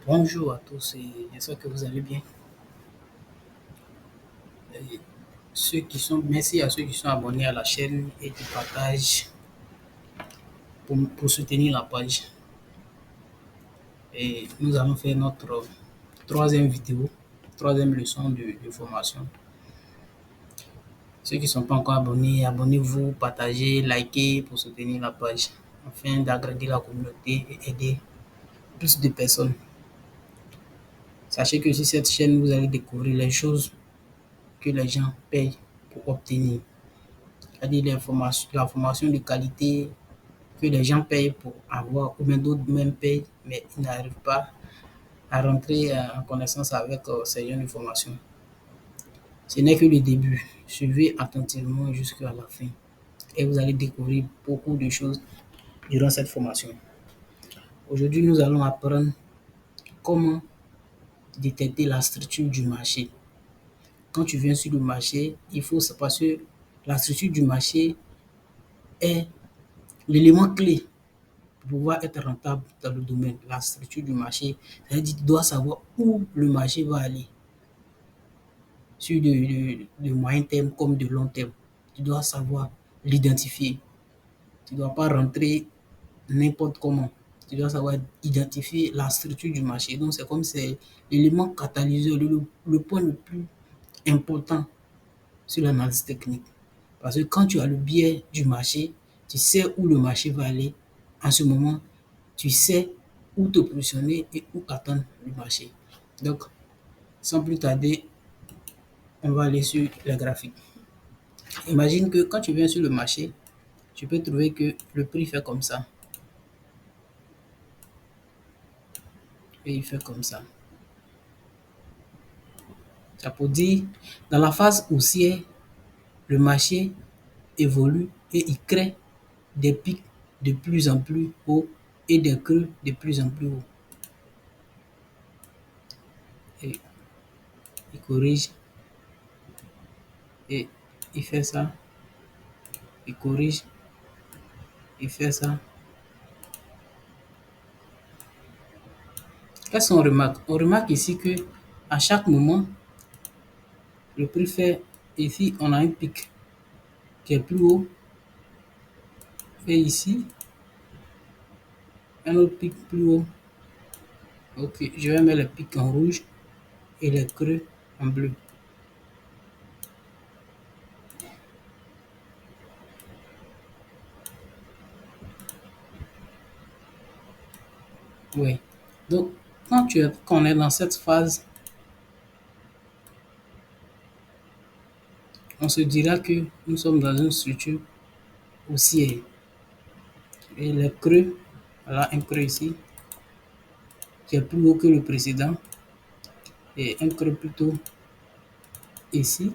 Bonjour à tous et j'espère que vous allez bien. Et merci à ceux qui sont abonnés à la chaîne et qui partagent pour soutenir la page. Et nous allons faire notre troisième vidéo, troisième leçon de formation. Ceux qui ne sont pas encore abonnés, abonnez-vous, partagez, likez pour soutenir la page afin d'agrandir la communauté et aider plus de personnes. Sachez que sur cette chaîne, vous allez découvrir les choses que les gens payent pour obtenir. C'est-à-dire la formation de qualité que les gens payent pour avoir, ou bien d'autres même payent, mais ils n'arrivent pas à rentrer en connaissance avec ces jeunes de formation. Ce n'est que le début. Suivez attentivement jusqu'à la fin et vous allez découvrir beaucoup de choses durant cette formation. Aujourd'hui, nous allons apprendre comment détecter la structure du marché. Quand tu viens sur le marché, il faut parce que la structure du marché est l'élément clé pour pouvoir être rentable dans le domaine, la structure du marché. C'est-à-dire que tu dois savoir où le marché va aller, sur le moyen terme comme de long terme. Tu dois savoir l'identifier. Tu ne dois pas rentrer n'importe comment. Tu dois savoir identifier la structure du marché. Donc, c'est comme c'est l'élément catalyseur, le point le plus important sur l'analyse technique. Parce que quand tu as le biais du marché, tu sais où le marché va aller. En ce moment, tu sais où te positionner et où attendre le marché. Donc, sans plus tarder, on va aller sur les graphiques. Imagine que quand tu viens sur le marché, tu peux trouver que le prix fait comme ça. Et il fait comme ça. Ça peut dire, dans la phase haussière, le marché évolue et il crée des pics de plus en plus hauts et des creux de plus en plus hauts. Et il corrige et il fait ça, il corrige, il fait ça. Qu'est-ce qu'on remarque? On remarque ici que à chaque moment, le prix fait, ici on a un pic qui est plus haut, et ici un autre pic plus haut. Ok, je vais mettre le pic en rouge et les creux en bleu. Oui. Donc, quand on est dans cette phase, on se dira que nous sommes dans une structure haussière. Et les creux, voilà un creux ici, qui est plus haut que le précédent, et un creux plutôt ici.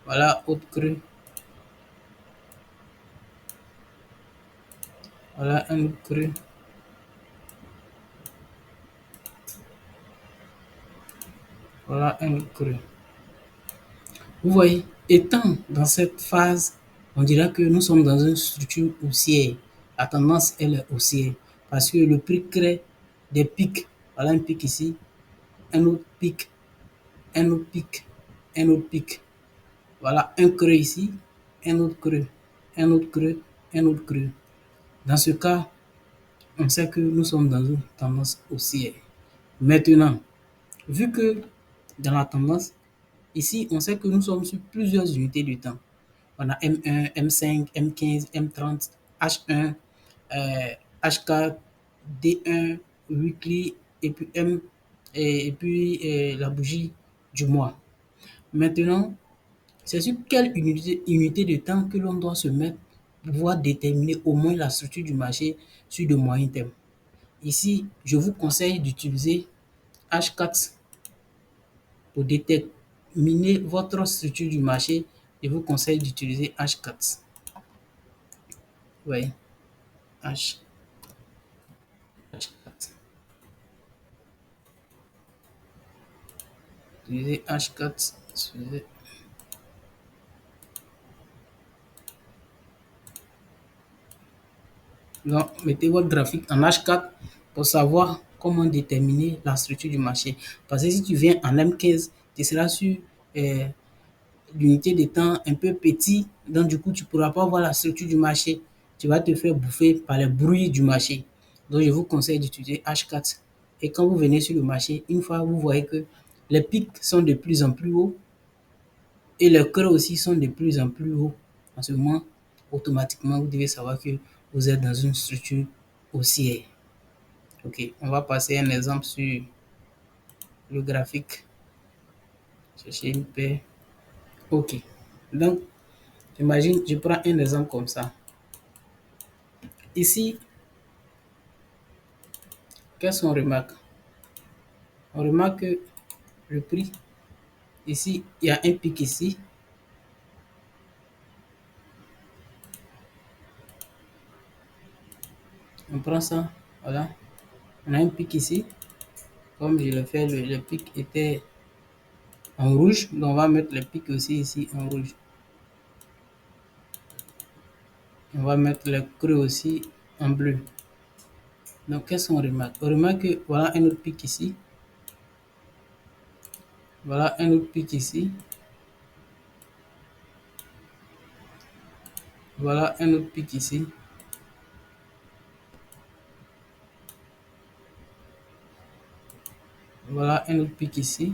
Voilà autre creux. Voilà un autre creux. Voilà un autre creux. Vous voyez, étant dans cette phase, on dira que nous sommes dans une structure haussière. La tendance, elle est haussière. Parce que le prix crée des pics. Voilà un pic ici, un autre pic, un autre pic, un autre pic. Voilà un creux ici, un autre creux, un autre creux, un autre creux. Dans ce cas, on sait que nous sommes dans une tendance haussière. Maintenant, vu que dans la tendance, ici, on sait que nous sommes sur plusieurs unités de temps. On a M1, M5, M15, M30, H1, H4, D1, weekly, et puis la bougie du mois. Maintenant, c'est sur quelle unité de temps que l'on doit se mettre pour pouvoir déterminer au moins la structure du marché sur de moyen terme. Ici, je vous conseille d'utiliser H4 pour déterminer votre structure du marché. Je vous conseille d'utiliser H4. Oui, H, H4. Utilisez H4. Donc, mettez votre graphique en H4 pour savoir comment déterminer la structure du marché. Parce que si tu viens en M15, tu seras sur euh, l'unité de temps un peu petit, donc du coup, tu ne pourras pas voir la structure du marché. Tu vas te faire bouffer par les bruits du marché. Donc, je vous conseille d'utiliser H4. Et quand vous venez sur le marché, une fois vous voyez que les pics sont de plus en plus hauts et les creux aussi sont de plus en plus hauts, en ce moment, automatiquement, vous devez savoir que vous êtes dans une structure haussière. Ok, on va passer un exemple sur le graphique. Chercher une paire. Ok, donc imagine, je prends un exemple comme ça. Ici, qu'est-ce qu'on remarque? On remarque que le prix, ici, il y a un pic ici. On prend ça, voilà. On a un pic ici. Comme je l'ai fait, le pic était en rouge. Donc on va mettre le pic aussi ici en rouge. On va mettre le creux aussi en bleu. Donc qu'est-ce qu'on remarque? On remarque que voilà un autre pic ici. Voilà un autre pic ici. Voilà un autre pic ici. Voilà un autre pic ici.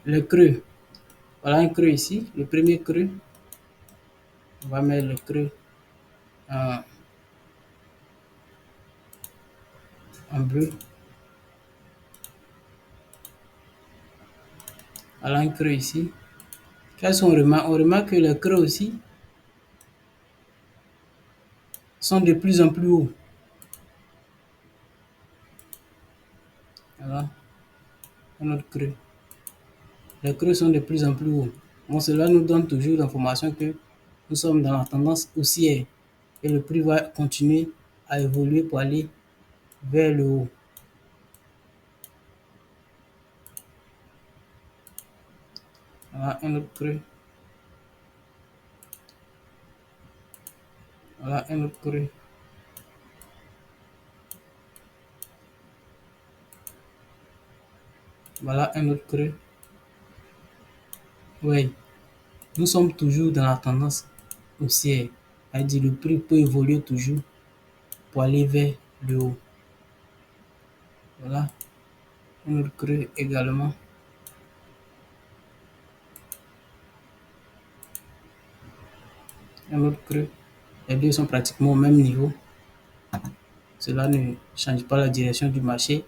Le creux. Voilà un creux ici. Le premier creux. On va mettre le creux en, en bleu. Voilà un creux ici. Qu'est-ce qu'on remarque? On remarque que les creux aussi sont de plus en plus hauts. Voilà un autre creux. Les creux sont de plus en plus hauts. Bon, cela nous donne toujours l'information que nous sommes dans la tendance haussière et le prix va continuer à évoluer pour aller vers le haut. Voilà un autre creux. Voilà un autre creux. Voilà un autre creux. Oui, nous sommes toujours dans la tendance haussière. C'est-à-dire le prix peut évoluer toujours pour aller vers le haut. Voilà un autre creux également. Un autre creux. Les deux sont pratiquement au même niveau. Cela ne change pas la direction du marché.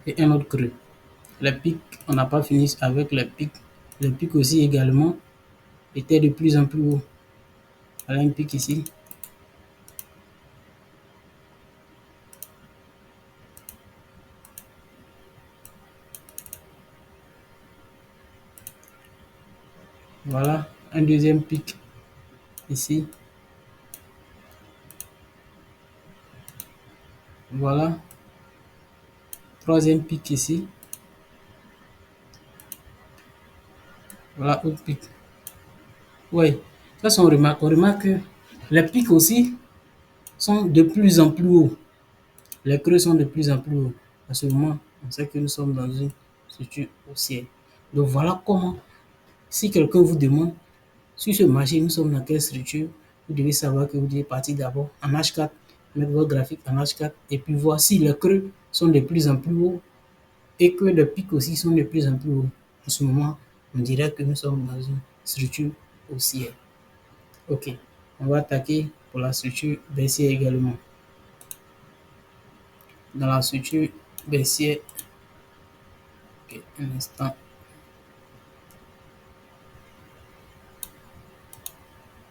Et un autre creux. Les pics, on n'a pas fini avec les pics. Les pics aussi également étaient de plus en plus haut. Voilà un pic ici. Voilà un deuxième pic ici. Voilà. Troisième pic ici. Voilà autre pic. Oui. Ça, on remarque que les pics aussi sont de plus en plus hauts. Les creux sont de plus en plus hauts. À ce moment, on sait que nous sommes dans une structure haussière. Donc voilà comment, si quelqu'un vous demande sur ce marché, nous sommes dans quelle structure, vous devez savoir que vous devez partir d'abord en H4, mettre votre graphique en H4 et puis voir si les creux sont de plus en plus hauts et que les pics aussi sont de plus en plus hauts. En ce moment, on dirait que nous sommes dans une structure haussière. Ok, on va attaquer pour la structure baissière également. Dans la structure baissière, ok, un instant.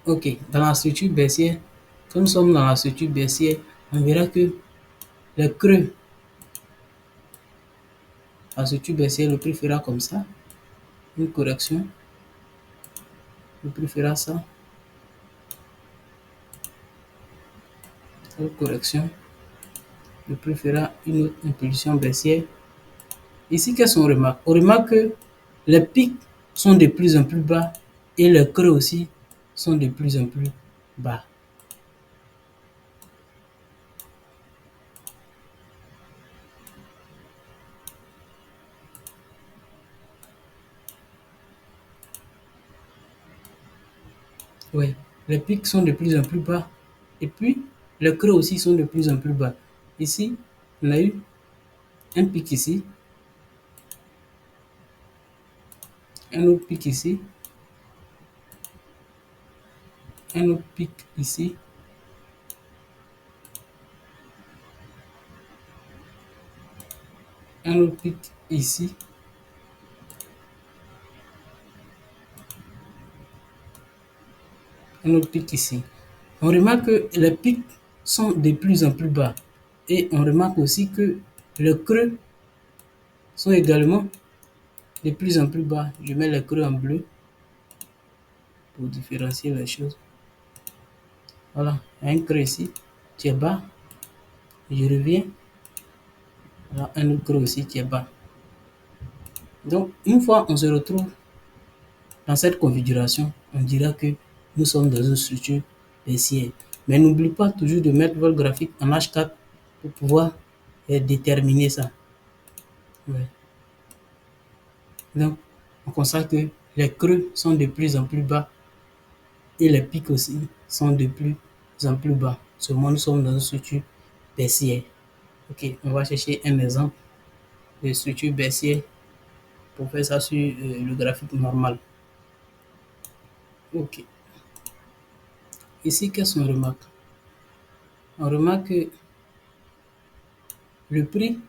Ok, dans la structure baissière, comme nous sommes dans la structure baissière, on verra que les creux, la structure baissière, le prix fera comme ça, une correction, le prix fera ça, une correction, le prix fera une autre impulsion baissière, Ici, qu'est-ce qu'on remarque? On remarque que les pics sont de plus en plus bas et les creux aussi sont de plus en plus bas. Oui, les pics sont de plus en plus bas et puis les creux aussi sont de plus en plus bas. Ici, on a eu un pic ici, un autre pic ici, un autre pic ici, un autre pic ici, un autre pic ici. On remarque que les pics sont de plus en plus bas et on remarque aussi que les creux sont également de plus en plus bas. Je mets les creux en bleu pour différencier les choses. Voilà, un creux ici qui est bas. Je reviens. Voilà, un autre creux aussi qui est bas. Donc, une fois on se retrouve dans cette configuration, on dira que nous sommes dans une structure baissière. Mais n'oublie pas toujours de mettre votre graphique en H4 pour pouvoir déterminer ça. Ouais. Donc, on constate que les creux sont de plus en plus bas et les pics aussi sont de plus en plus bas. Seulement, nous sommes dans une structure baissière. Ok, on va chercher un exemple de structure baissière pour faire ça sur le graphique normal. Ok, ici, qu'est-ce qu'on remarque? On remarque que le prix,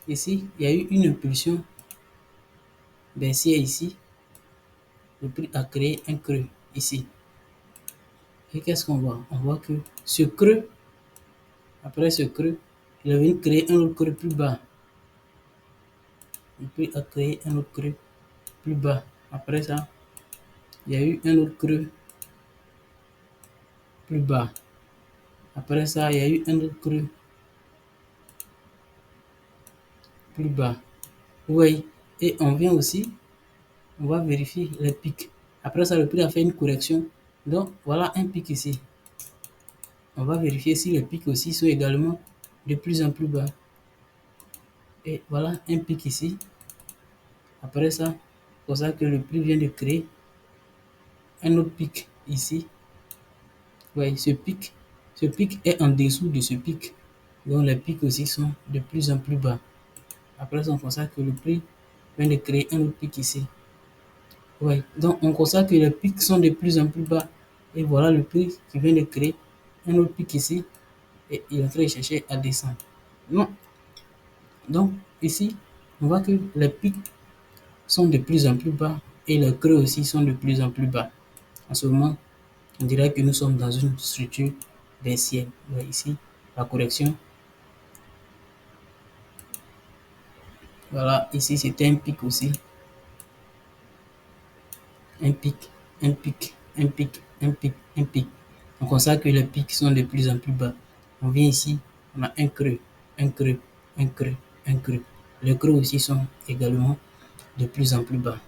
ici, il y a eu une impulsion baissière ici. Le prix a créé un creux ici. Et qu'est-ce qu'on voit? On voit que ce creux, après ce creux, il a venu créer un autre creux plus bas. Le prix a créé un autre creux plus bas. Après ça, il y a eu un autre creux plus bas. Après ça, il y a eu un autre creux plus bas. Oui. Et on vient aussi, on va vérifier les pics. Après ça, le prix a fait une correction. Donc, voilà un pic ici. On va vérifier si les pics aussi sont également de plus en plus bas. Et voilà un pic ici. Après ça, c'est pour ça que le prix vient de créer un autre pic ici. Oui, ce pic est en dessous de ce pic. Donc les pics aussi sont de plus en plus bas. Après ça, on constate que le prix vient de créer un autre pic ici. Oui, donc on constate que les pics sont de plus en plus bas. Et voilà le prix qui vient de créer un autre pic ici. Et il est en train de chercher à descendre. Non. Donc ici, on voit que les pics sont de plus en plus bas et les creux aussi sont de plus en plus bas. En ce moment, on dirait que nous sommes dans une structure baissière. Ouais, ici, la correction. Voilà, ici c'était un pic aussi. Un pic, un pic, un pic, un pic, un pic. On constate que les pics sont de plus en plus bas. On vient ici, on a un creux, un creux, un creux, un creux. Les creux aussi sont également de plus en plus bas.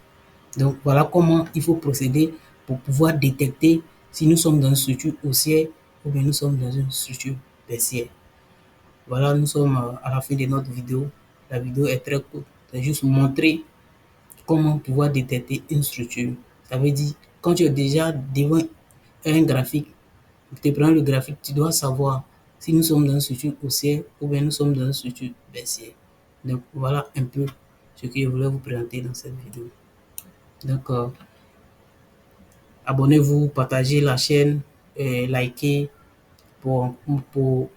Donc voilà comment il faut procéder pour pouvoir détecter si nous sommes dans une structure haussière ou bien nous sommes dans une structure baissière. Voilà, nous sommes à la fin de notre vidéo. La vidéo est très courte. C'est juste montrer comment pouvoir détecter une structure. Ça veut dire, quand tu es déjà devant un graphique, tu prends le graphique, tu dois savoir si nous sommes dans une structure haussière ou bien nous sommes dans une structure baissière. Donc voilà un peu ce que je voulais vous présenter dans cette vidéo. Donc abonnez-vous, partagez la chaîne, likez pour, pour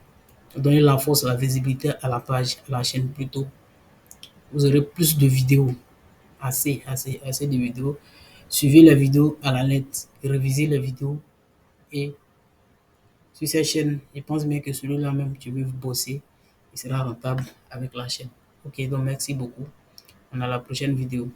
donner la force, la visibilité à la page, à la chaîne plutôt. Vous aurez plus de vidéos, assez de vidéos. Suivez les vidéos à la lettre, révisez les vidéos et sur cette chaîne, je pense bien que celui-là même, tu veux bosser, il sera rentable avec la chaîne. Ok, donc merci beaucoup. On a la prochaine vidéo.